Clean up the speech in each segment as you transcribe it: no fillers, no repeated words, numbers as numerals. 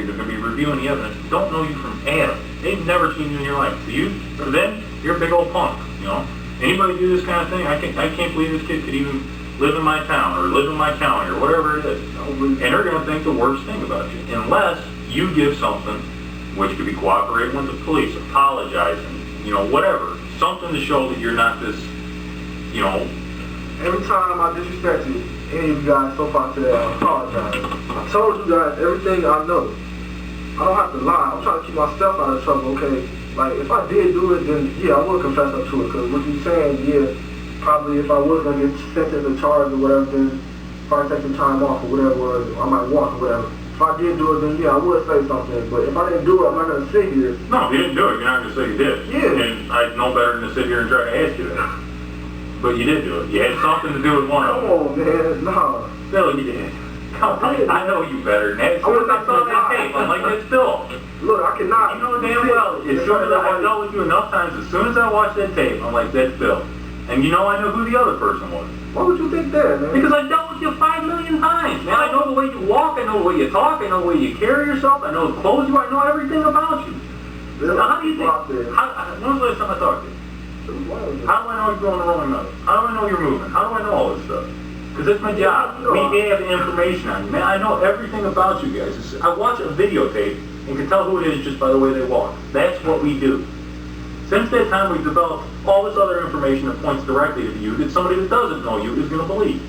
they're going to be reviewing the evidence, don't know you from Adam. They've never seen you in your life. For them, you're a big old punk, you know. Anybody do this kind of thing, I can't believe this kid could even live in my town or live in my county or whatever it is. And they're going to think the worst thing about you. Unless you give something, which could be cooperating with the police, apologizing, you know, whatever. Something to show that you're not this, you know. Every time I disrespect you, any of you guys so far today, I apologize. I told you guys everything I know. I don't have to lie. I'm trying to keep myself out of trouble, okay? Like, if I did do it, then, yeah, I would confess up to it. Because what you're saying, yeah, probably if I was going to get sentenced or charged or whatever, then probably take some time off or whatever, or I might walk or whatever. If I did do it, then, yeah, I would say something. But if I didn't do it, I'm not going to sit here. No, if you didn't do it, you're not going to say you did. Yeah. And I know better than to sit here and try to ask you that. But you did do it. You had something to do with one of them. Come on, man. No. Bill, you did. Come on. I know you better than that. As soon as I saw that tape, I'm like, that's Bill. Look, I cannot. You know damn well. As soon as I dealt with you enough times, as soon as I watched that tape, I'm like, that's Bill. And you know I know who the other person was. Why would you think that, man? Because I dealt with you 5 million times. Man, I know the way you walk, I know the way you talk, I know the way you carry yourself, I know the clothes you wear, I know everything about you. Now, how do you think? When was the last time I talked to you? How do I know you're going the wrong way? How do I know you're moving? How do I know all this stuff? Because it's my job. We have information on you. Man, I know everything about you guys. I watch a videotape and can tell who it is just by the way they walk. That's what we do. Since that time, we've developed all this other information that points directly to you that somebody that doesn't know you is going to believe.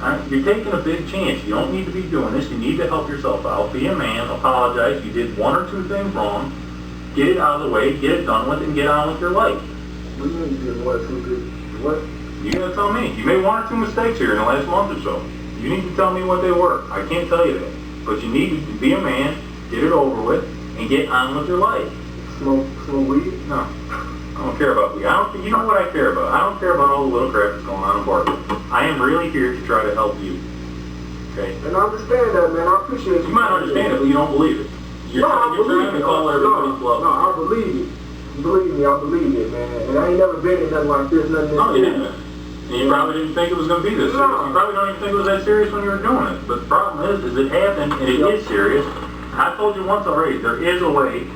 All right? You're taking a big chance. You don't need to be doing this. You need to help yourself out. Be a man. Apologize. You did 1 or 2 things wrong. Get it out of the way. Get it done with, and get on with your life. What do you mean you did 1 or 2 things? What? You gotta tell me. You made 1 or 2 mistakes here in the last month or so. You need to tell me what they were. I can't tell you that. But you need to be a man, get it over with, and get on with your life. Smoke weed? No. I don't care about weed. You know what I care about? I don't care about all the little crap that's going on in Bartlett. I am really here to try to help you. Okay? And I understand that, man. I appreciate you. You might understand it, but you don't believe it. You're trying to call everybody bluff. No, I believe it. Believe me, I believe it, man. And I ain't never been in nothing like this, nothing. No, you didn't. And you probably didn't think it was going to be this serious. You probably don't even think it was that serious when you were doing it. But the problem is it happened, and it is serious. I told you once already, there is a way,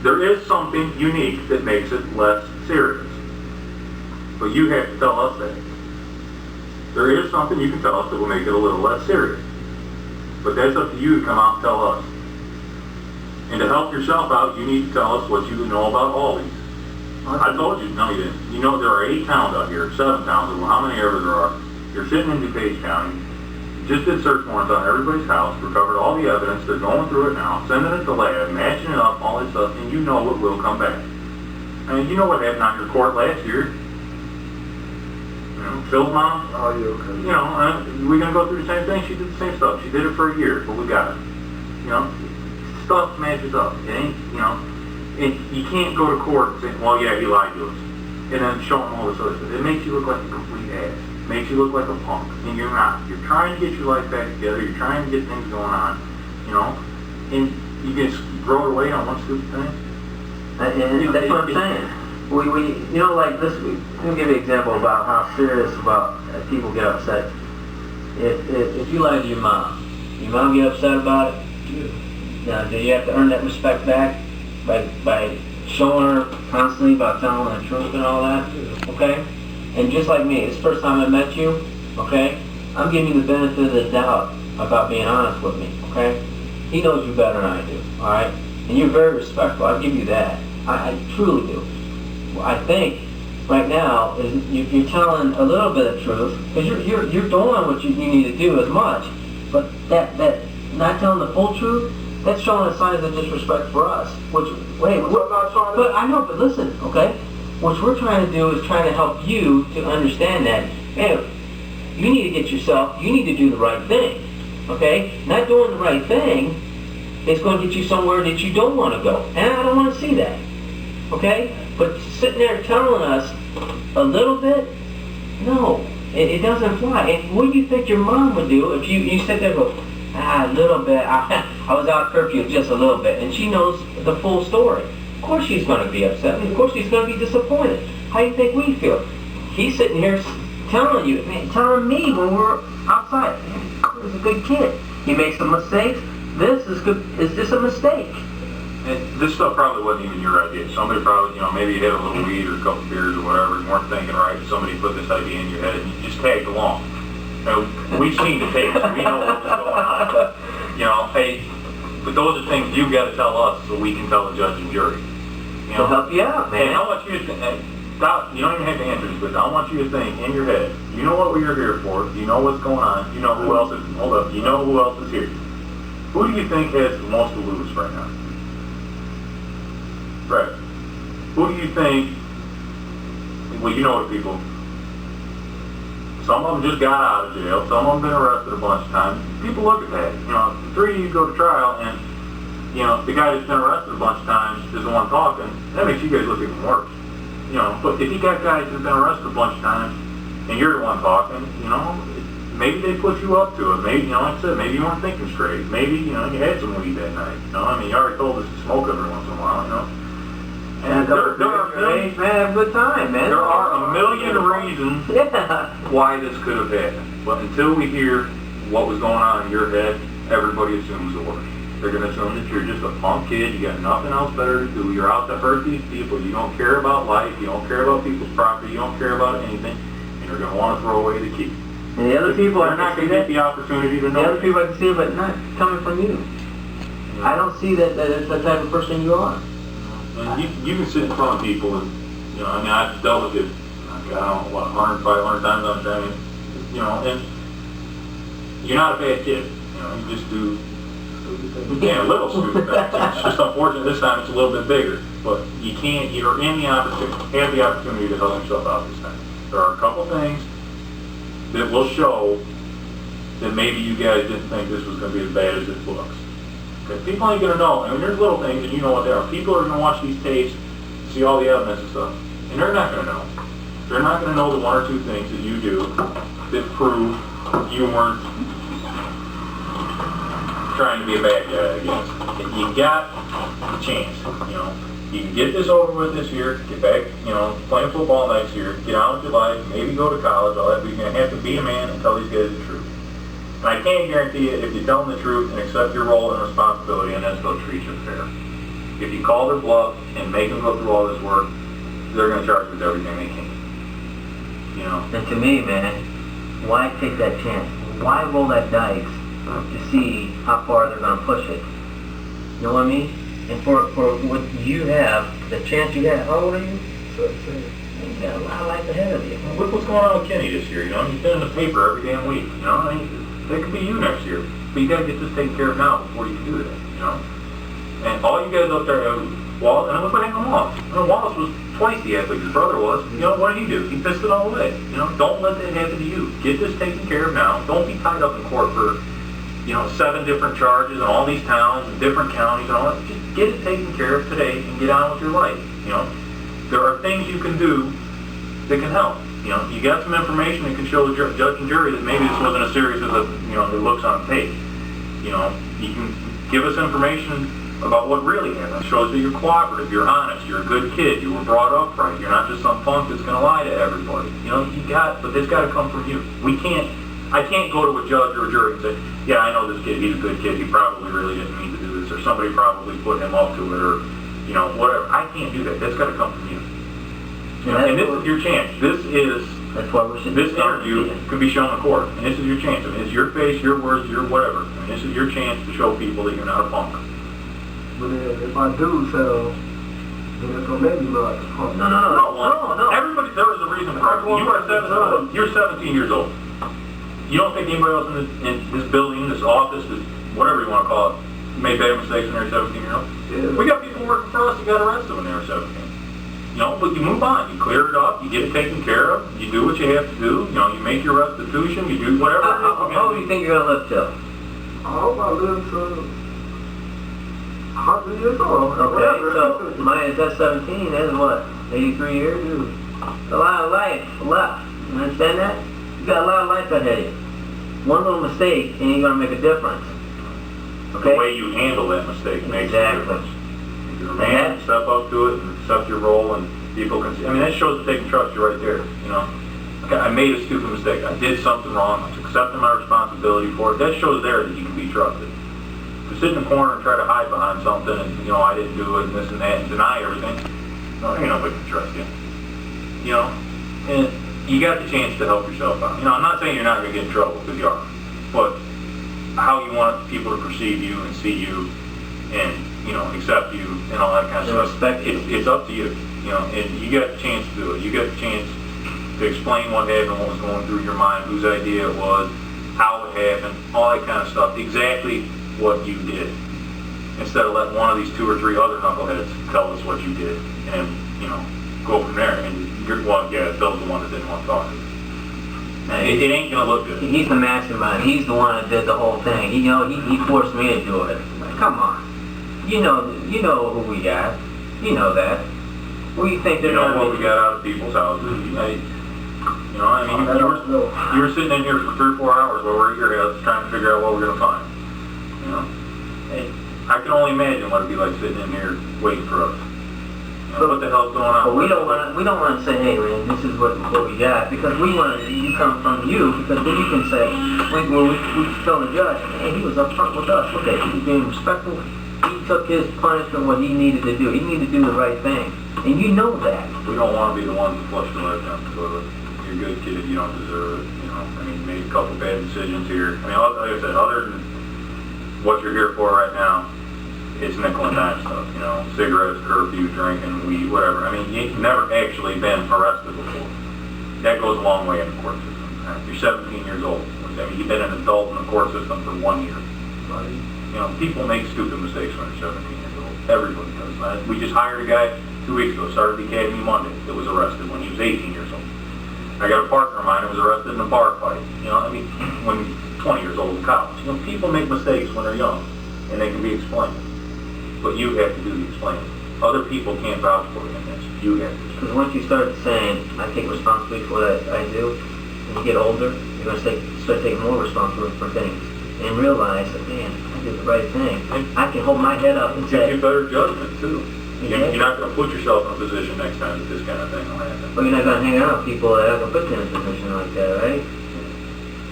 there is something unique that makes it less serious. But you have to tell us that. There is something you can tell us that will make it a little less serious. But that's up to you to come out and tell us. And to help yourself out, you need to tell us what you know about all these. I told you. No, you didn't. You know there are 8 towns out here, 7 towns, or how many ever there are. You're sitting in DuPage County. You just did search warrants on everybody's house, recovered all the evidence. They're going through it now, sending it to the lab, matching it up, all this stuff, and you know it will come back. I mean, you know what happened on your court last year. You know, Phil's mom. Oh, yeah, okay. You know, we're going to go through the same thing. She did the same stuff. She did it for a year, but we got it. You know, stuff matches up. It ain't, you know. You can't go to court and say, well, yeah, he lied to us, and then show him all this other stuff. It makes you look like a complete ass. It makes you look like a punk, and you're not. You're trying to get your life back together. You're trying to get things going on, you know, and you just throw it away on one stupid thing. And that's what I'm saying. We you know, like this, let me give you an example about how serious about people get upset. If you lie to your mom get upset about it? Now, do you have to earn that respect back? By showing her constantly about telling her the truth and all that, okay? And just like me, it's the first time I met you, okay? I'm giving you the benefit of the doubt about being honest with me, okay? He knows you better than I do, all right? And you're very respectful. I give you that. I truly do. Well, I think right now is you're telling a little bit of truth because you're doing what you need to do as much, but that not telling the full truth. That's showing a signs of disrespect for us. But I know, but listen, okay? What we're trying to do is trying to help you to understand that, man, you need to get yourself, you need to do the right thing, okay? Not doing the right thing is going to get you somewhere that you don't want to go. And I don't want to see that, okay? But sitting there telling us a little bit, no, it doesn't fly. And what do you think your mom would do if you sit there and go, a little bit, I was out of curfew just a little bit, and she knows the full story. Of course she's going to be upset, and of course she's going to be disappointed. How do you think we feel? He's sitting here telling me when we're outside, he's a good kid. He makes some mistakes, this is good. It's just a mistake. And this stuff probably wasn't even your idea. Somebody probably, maybe you had a little weed or a couple beers or whatever, and weren't thinking right. Somebody put this idea in your head, and you just tagged along. We've seen the tapes. We know what was going on. Hey, but those are things you've got to tell us so we can tell the judge and jury. To help you out, man. And I want you to stop. You don't even have to answer this, but I want you to think in your head. You know what we're here for. You know what's going on. You know who else is. Hold up. You know who else is here. Who do you think has the most to lose right now? Right. Who do you think? Well, you know what people. Some of them just got out of jail. Some of them been arrested a bunch of times. People look at that. The three of you go to trial, and the guy that's been arrested a bunch of times is the one talking. That makes you guys look even worse. But if you got guys that have been arrested a bunch of times, and you're the one talking, maybe they put you up to it. Maybe, like I said, maybe you weren't thinking straight. Maybe, you had some weed that night. You already told us to smoke every once in a while. And there are millions, man, have a good time, man. There are a million reasons why this could have happened. But until we hear what was going on in your head, everybody assumes the worst. They're going to assume that you're just a punk kid, you got nothing else better to do, you're out to hurt these people, you don't care about life, you don't care about people's property, you don't care about anything, and you're going to want to throw away the key. And the other people are not going to get the opportunity to know. The other people I can see, but not coming from you. I don't see that that's the type of person you are. And you can sit in front of people and, I've dealt with it, I don't know, 100 times on training, and you're not a bad kid, you just do, a little stupid things. It's just unfortunate this time it's a little bit bigger, but you're in the opportunity, have the opportunity to help yourself out this time. There are a couple things that will show that maybe you guys didn't think this was going to be as bad as it looks. People ain't going to know. There's little things, and you know what they are. People are going to watch these tapes, see all the evidence and stuff, and they're not going to know. They're not going to know the one or two things that you do that prove you weren't trying to be a bad guy, I guess. And you got a chance, You can get this over with this year, get back, playing football next year, get on with your life, maybe go to college, all that, but you're going to have to be a man and tell these guys the truth. And I can't guarantee you, if you tell them the truth and accept your role and responsibility, and then they'll treat you fair. If you call their bluff and make them go through all this work, they're going to charge you with everything they can. And to me, man, why take that chance? Why roll that dice to see how far they're going to push it? You know what I mean? And for what you have, the chance you have, how old are you? 17. You got a lot of life ahead of you. Look what's going on with Kenny this year, He's been in the paper every damn week, It could be you next year, but you got to get this taken care of now before you can do that, And all you guys up there, Wallace, and look what happened to Wallace. Wallace was twice the athlete his brother was. What did he do? He pissed it all away. Don't let that happen to you. Get this taken care of now. Don't be tied up in court for, 7 different charges in all these towns and different counties and all that. Just get it taken care of today and get on with your life. There are things you can do that can help. You got some information that can show the judge and jury that maybe this wasn't as serious as it looks on tape. You can give us information about what really happened. It shows that you're cooperative, you're honest, you're a good kid, you were brought up right, you're not just some punk that's going to lie to everybody. But it's got to come from you. I can't go to a judge or a jury and say, yeah, I know this kid, he's a good kid, he probably really didn't mean to do this, or somebody probably put him up to it, or, whatever. I can't do that. That's got to come from you. And this is your chance. This interview could be shown in court, and this is your chance. It's your face, your words, your whatever. This is your chance to show people that you're not a punk. But if I do tell, then it's going to make me look like a punk. No. Everybody, there was a reason for it. You're 17 years old. You don't think anybody else in this building, this office, this whatever you want to call it, made bad mistakes when they were 17 years old? Yeah. We got people working for us that got arrested when they were 17. But you move on. You clear it up. You get it taken care of. You do what you have to do. You make your restitution. You do whatever. How do you think you're going to live till? I hope I live to 100 years old. Okay, so mine is at 17. That's what? 83 years? Dude. A lot of life left. You understand that? You got a lot of life ahead of you. One little mistake and you're going to make a difference. Okay? The way you handle that mistake makes a difference. If you're a man, step up to it and accept your role, and people can see. That shows that they can trust you right there. Okay, I made a stupid mistake. I did something wrong. I'm accepting my responsibility for it. That shows there that you can be trusted. Because sit in the corner and try to hide behind something and, you know, I didn't do it and this and that and deny everything, no, ain't nobody can trust you. You know? And you got the chance to help yourself out. You know, I'm not saying you're not going to get in trouble, because you are. But how you want people to perceive you and see you and, you know, accept you and all that kind of stuff, it's up to you. You know, and you got the chance to do it. You got the chance to explain what happened, what was going through your mind, whose idea it was, how it happened, all that kind of stuff, exactly what you did. Instead of letting one of these 2 or 3 other knuckleheads tell us what you did and, you know, go from there. And you're, well, yeah, Bill's the one that didn't want to talk to you. It ain't gonna look good. He's the mastermind. He's the one that did the whole thing. You know, he forced me to do it. Like, come on. You know who we got. You know that. What do you think they're doing? You know what we got out of people's houses. You know, I mean, you were sitting in here for 3 or 4 hours while we're at your house trying to figure out what we're gonna find. You know, I can only imagine what it'd be like sitting in here waiting for us. You know, what the hell's going on? But we don't want to say, hey man, this is what we got, because we want you come from you, because then you can say, we tell the judge, hey, he was upfront with us. Look at he was being respectful. He took his punishment, what he needed to do. He needed to do the right thing, and you know that. We don't want to be the ones that flush the light down the toilet. You're a good kid. You don't deserve it. You know, I mean, you made a couple bad decisions here. I mean, like I said, other than what you're here for right now, it's nickel and dime stuff, you know, cigarettes, curfew, drinking, weed, whatever. I mean, you've never actually been arrested before. That goes a long way in the court system. You're 17 years old. I mean, you've been an adult in the court system for 1 year. You know, people make stupid mistakes when they're 17 years old. Everybody does. We just hired a guy 2 weeks ago, started the academy Monday, that was arrested when he was 18 years old. I got a partner of mine that was arrested in a bar fight. You know, I mean, when 20 years old in college. You know, people make mistakes when they're young, and they can be explained. But you have to do the explaining. Other people can't vouch for you in this. You have to. Because once you start saying, I take responsibility for what I do, when you get older, you're going to start taking more responsibility for things. And realize that, man, I did the right thing. I can hold my head up and say... You better judgment, too. Yeah. You're not going to put yourself in a position next time that this kind of thing will happen. Well, you're not going to hang out with people that are going to put you in a position like that, right?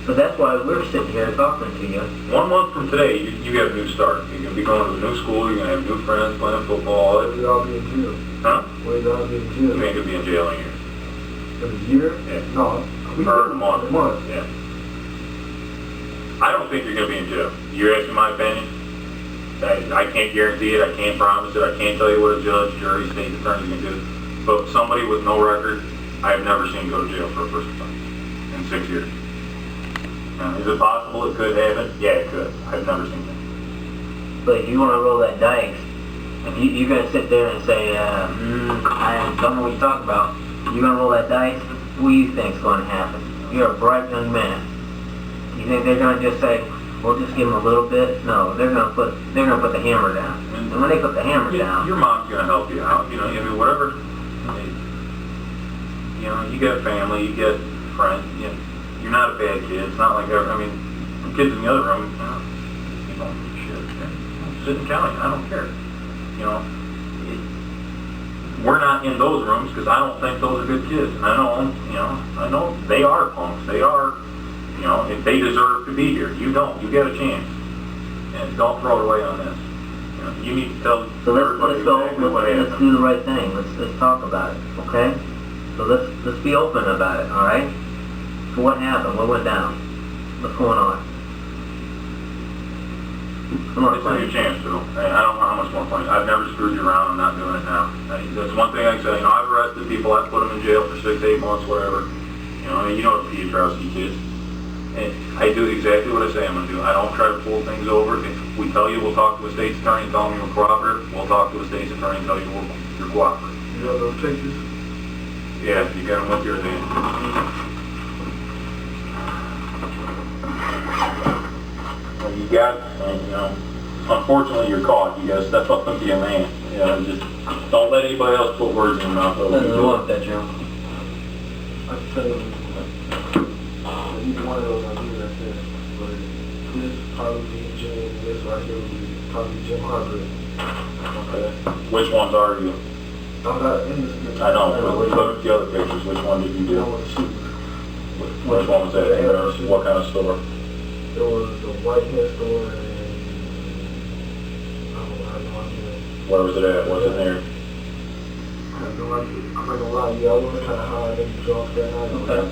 So that's why we're sitting here talking to you. 1 month from today, you get a new start. You're going to be going to a new school, you're going to have new friends, playing football. We'd all be in jail. Huh? We'd all be in jail. You ain't going to be in jail in a year. In a year? Yeah. No. Or a month. A month. Yeah. I don't think you're going to be in jail. You're asking my opinion. I can't guarantee it. I can't promise it. I can't tell you what a judge, jury, state attorney can do. But somebody with no record, I have never seen go to jail for a first offense in 6 years. Is it possible it could happen? Yeah, it could. I've never seen it. But if you want to roll that dice, if you're going to sit there and say, I don't know what you're talking about, you're going to roll that dice, what do you think's going to happen? You're a bright young man. You think they're going to just say, we'll just give them a little bit? No, they're going to put the hammer down. And when they put the hammer down, your mom's going to help you out. You know, I mean, whatever. You know, you got family, you got friends. You're not a bad kid. It's not like I mean, the kids in the other room. You don't give a shit. Sit and count. I don't care. You know, we're not in those rooms because I don't think those are good kids. And I know they are punks. They are. You know, if they deserve to be here, you don't. You get a chance, and don't throw it away on this. You know, you need to tell everybody exactly what happened. Let's do the right thing. Let's talk about it, okay? So let's be open about it, all right? So what happened? What went down? What's going on? Come on, it's a new chance, Bill. I don't know how much more fun. I've never screwed you around. I'm not doing it now. That's one thing I can say. You know, I've arrested people. I've put them in jail for 6, 8 months, whatever. You know, you know the atrocity kids. And I do exactly what I say I'm going to do. I don't try to pull things over. If we tell you we'll talk to a state's attorney and tell them you're cooperative, we'll talk to a state's attorney and tell you you're cooperative. You got those pictures? Yeah, you got them with your name. Well, you got, you know, unfortunately you're caught. You got to step up and be a man. You know, just don't let anybody else put words in your mouth. I want that, Joe. I can tell you. Either one of those I do right there. But this probably be Jim, and this right here would be probably Jim Harper. Okay. Which ones are you? I'm not in this. I know, but look at the other pictures. Which one did you do? I was shooting. Which one was that? What kind of store? There was the White Hair store and Where was it at? What's in there? I have no idea. I'm not gonna lie, yeah, I was kind of high. I didn't draw off that night. Okay.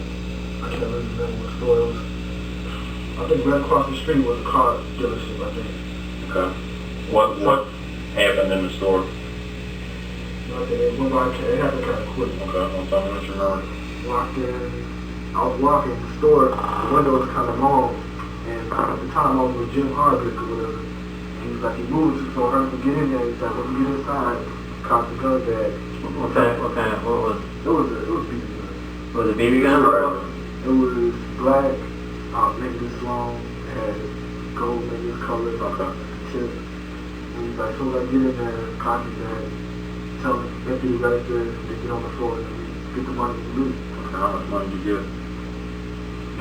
I can't really remember what store it was. I think right across the street was a car dealership, I think. Okay. What happened in the store? Nothing. It happened kind of quick. Okay, well, tell me what you remember. Walked in. I was walking in the store. The window was kind of long, and at the time I was with Jim Hardwick or whatever. And he was like, he moved it so hard to get in there. He's like, when you get inside, cop the gun bag. Okay. What was? It was BB gun. Was it BB gun? It was black, maybe this long, had gold, maybe this color, tip. And he's like, so like get in there, copy that, tell him empty the register, they get on the floor, and we get the money to loot. Okay, how much money did you get?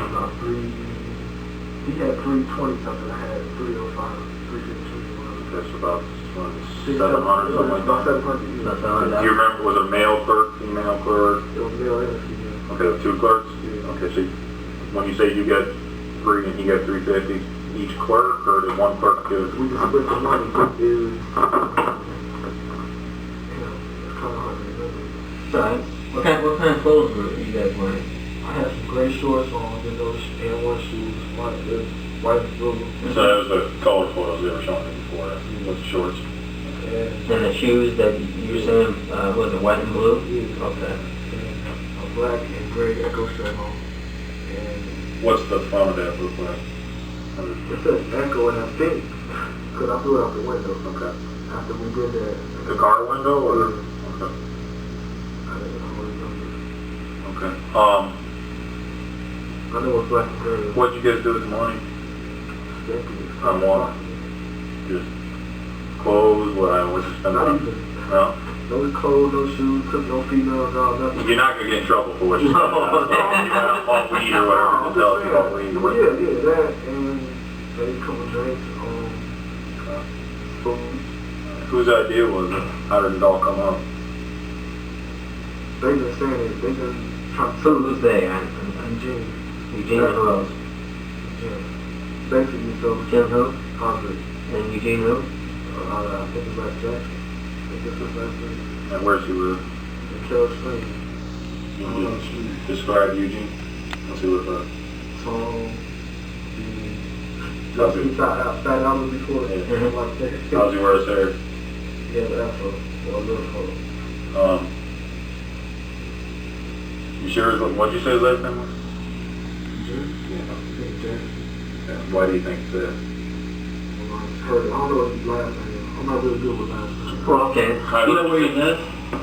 About he had 320 something, I had 305, 315. That's about 700 something like About that. 700, That's yeah. all Do you remember, was it a male clerk, female clerk? It was male and female. Okay, 2 clerks? Yeah. Okay, so when you say you got 3 and he got 350 each clerk, or did one clerk give? We just split the money, it's kind of hard to remember. Right. What kind of clothes were you guys wearing? I had some gray shorts on, then those and one shoes, white and blue. So that was the color photos they were showing me before, with the shorts. And the shoes that you were saying, was it white and blue? Yeah. Okay. And a black and gray Echo strap on. And What's the front of that look like? it says Echo, and I think, because I threw it out the window. Okay. After we did that. The car window, or? Yeah. Okay. I didn't know what it was. Okay. I know it was black and gray. What'd you guys do this morning? On what? Just clothes, what you spend Not on? even. No? No clothes, no shoes, took no females, no nothing. You're not gonna get in trouble for what you spend on. You know, on weed or whatever, just tell us about weed. Well, yeah, that, and maybe a couple drinks, food. Whose idea was it? How did it all come up? They've been saying it, they've been trying to Who was they? Eugene. Eugene who else? Eugene. Basically, so Jim who? Harvard. And Eugene who? I think it's like Jackson. I think it's his last name. And where's he live? And Carol Spring. Can you just describe Eugene? Let's see what that. So, How's he he? fat out before, Yeah. like that. How's he wear his hair? Yeah, but that's a little photo. You sure? What'd you say his last name was? Yeah. Why do you think it's that? I don't know his last name. I'm not really good with last names. Well, okay. You know where you live? I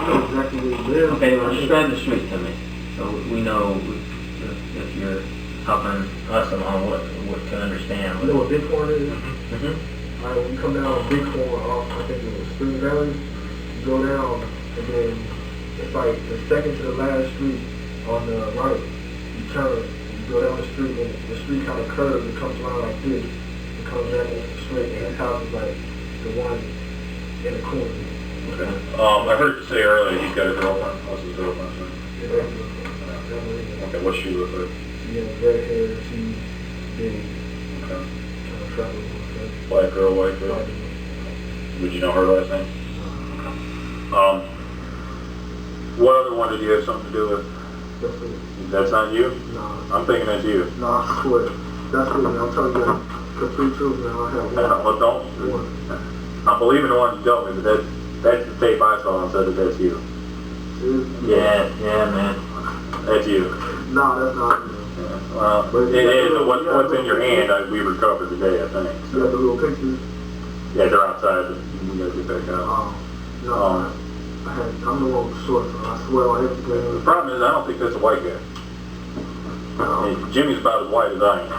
know exactly where he lives. Okay, well, describe the street to me, so we know if you're helping us along what to understand. You know what Bighorn is? Mm-hmm. Alright, when you come down Bighorn off, I think it was Spring Valley, you go down, and then it's like the second to the last street on the right. You turn, you go down the street, and the street kind of curves and comes around like this. It comes back straight, and his house is like the one in the corner. Okay. I heard you say earlier he's got a girlfriend. What's his girlfriend's name? Yeah, Okay, what's she look like? she has red hair, she's big, Okay. kind of travel. Black girl, white girl. Would you know her last name? What other one did you have something to do with? That's it. That's not you? Nah. I'm thinking that's you. Nah, I swear. That's it, man. I'm telling you the complete truth, man. I have one. Well, don't. I'm believing the one you told me, but that's the tape I saw and said that that's you. Yeah, man. That's you. Nah, that's not me. Yeah. Well, it is. What's in your hand, we recovered today, I think. You got the little pictures? Yeah, they're outside, but we gotta get back out. No, I'm the one with the shorts on. I swear on The everything. problem is, I don't think that's a white guy. I mean, Jimmy's about as white as I am. I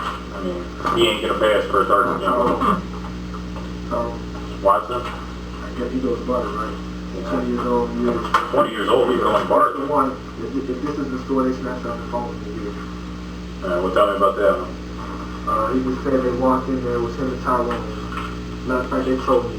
mean, he ain't gonna pass for a sergeant general. Watson? I guess he goes butter, right? 20 years old, yeah. 20 years old, he's going That's bar. the one. If this is the story, they snatched out the phone from you. Well, tell me about that one. He just said they walked in there, it was him and Tyrone. Last night they told me.